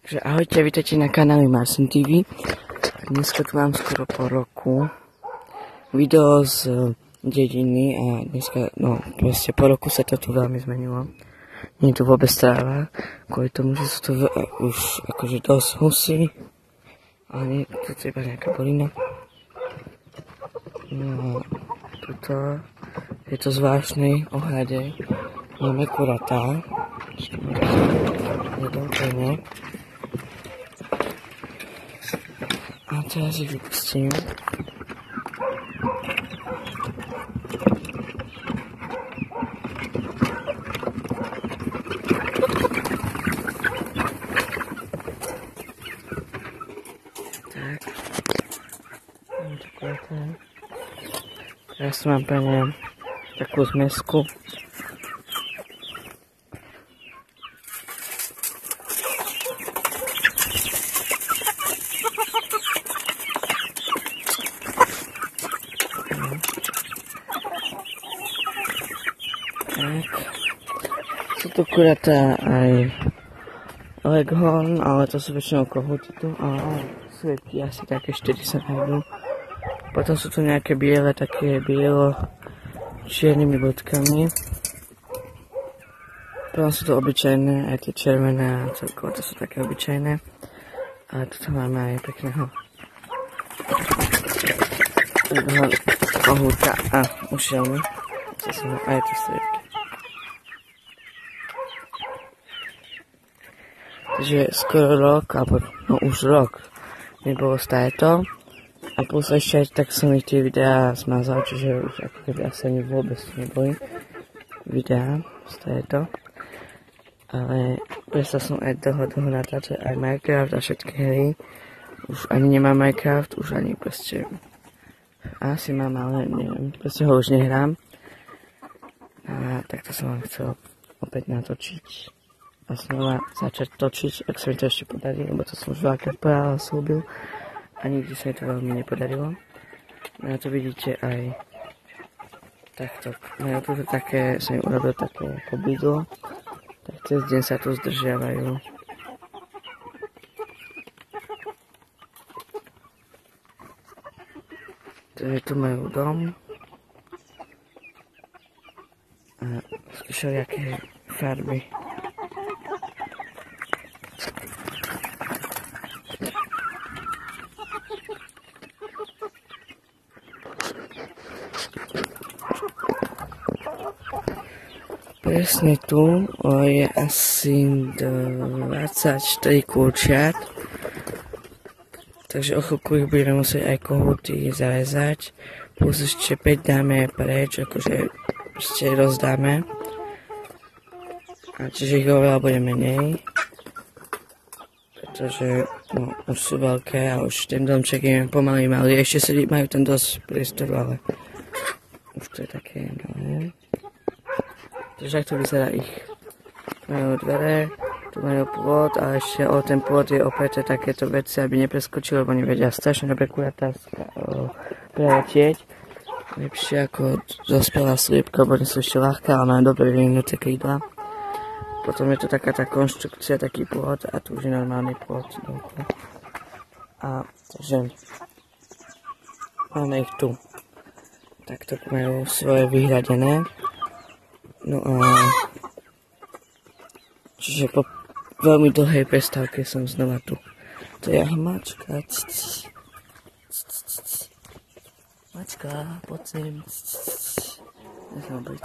Takže ahojte, vítajte na kanáli Marcin TV. Dneska tu mám skoro po roku video z dediny a dneska, no proste po roku sa to tu veľmi zmenilo. Nie je tu vôbec tráva, kvôli tomu, že sú tu už akože dosť husy, ale nie, tu je iba nejaká bolina. No tuto je to zvláštnej ohrade, máme kuratá, jednou. A teraz ich vypustím. Tak. Teraz tu mám pre ne takú zmesku. Sú tu kuratá aj leghorn, ale to sú väčšinou kohúty tu a sliepky asi také 4 sa nájdú. Potom sú tu nejaké biele, také bielo čiernymi bodkami. Potom sú tu obyčajné, aj tie červené a celkovo to sú také obyčajné. A tu máme aj pekného kohúta a ušiel mi. Aj tu sliepky. Takže skoro rok, alebo no už rok nebolo státo a plus ešte tak som ich tie videá zmazal, čiže už ako keby asi ani vôbec neboli videá státo. Ale prestal som aj dlho natáčať aj Minecraft a všetky hry. Už ani nemám Minecraft, už ani proste asi mám, ale neviem, proste ho už nehrám. A takto som vám chcel opäť natočiť. A znova začať točiť, ak sa mi to ešte podarí, lebo to som už veľakrát slúbil a nikdy sa mi to veľmi nepodarilo. No a to vidíte aj takto. No tu také, som im urobil také ako bydlo, tak cez deň sa tu zdržiavajú. Takže tu majú dom a všelijaké farby. Presne tu je asi 24 kurčiat, takže o chvíľku ich budeme musieť aj kohúty zarezať, plus ešte 5 dáme preč, akože ešte rozdáme, a čiže ich oveľa bude menej, pretože no, už sú veľké a už ten domček je pomaly malý, ešte majú ten dosť priestoru, ale už to je také malé. Takže tak to vyzerá ich. Majú dvere, tu majú pôd a ešte o ten pôd je opäť takéto veci, aby nepreskočili, lebo nevedia strašne dobre kuratá preletieť. Lepšie ako dospelá sliepka, lebo nie sú ešte ľahké, ale majú dobre vyvinuté krídla. Potom je to taká tá konštrukcia, taký pôd a tu už je normálny pôd. A takže máme ich tu. Takto majú svoje vyhradené. No a čiže po veľmi dlhej prestávke som znova tu. To je mačka. Mačka, poď sem. Nechám byť.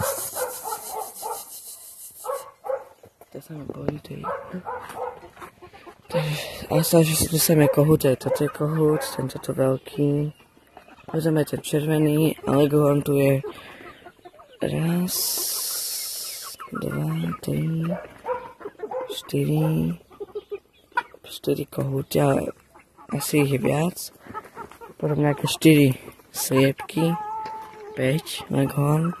To sa ma bojí, to je. Ale sa, že sú tu samé kohúty, toto je kohút, tento to veľký. Potom je ten červený, ale leghorn tu je raz, 2, 3, 4 kohúty, ale asi ich je viac. Potom nejaké 4 sliepky, 5 leghorn,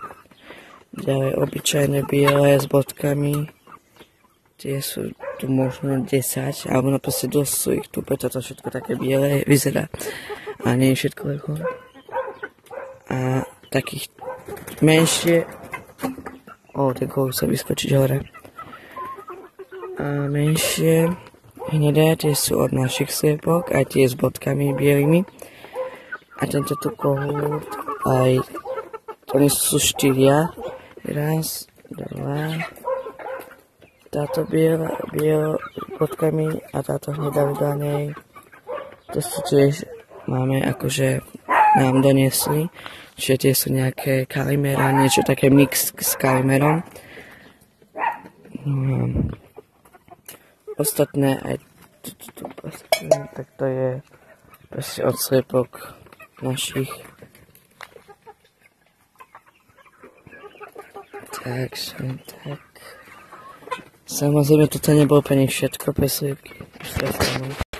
ďalej obyčajné biele s bodkami, tie sú tu možno 10, alebo no proste dosť sú ich tu, preto to všetko také biele vyzerá, a nie je všetko leghorn. A takých menšie, ten kohút sa vyskočiť hore. A menšie hnedé, tie sú od našich sliepok, aj tie s bodkami bielými. A tento tu kohút, aj oni sú 4. Raz, 2. Táto biela bodkami a táto hnedá vedľa nej. To sú tiež, máme akože nám doniesli. Čiže tie sú nejaké kalimera, niečo také mix s kalimerom. Ostatné aj tak to je proste od sliepok našich. Takže tak. Samozrejme, toto nebolo pre nich všetko pre sliepky.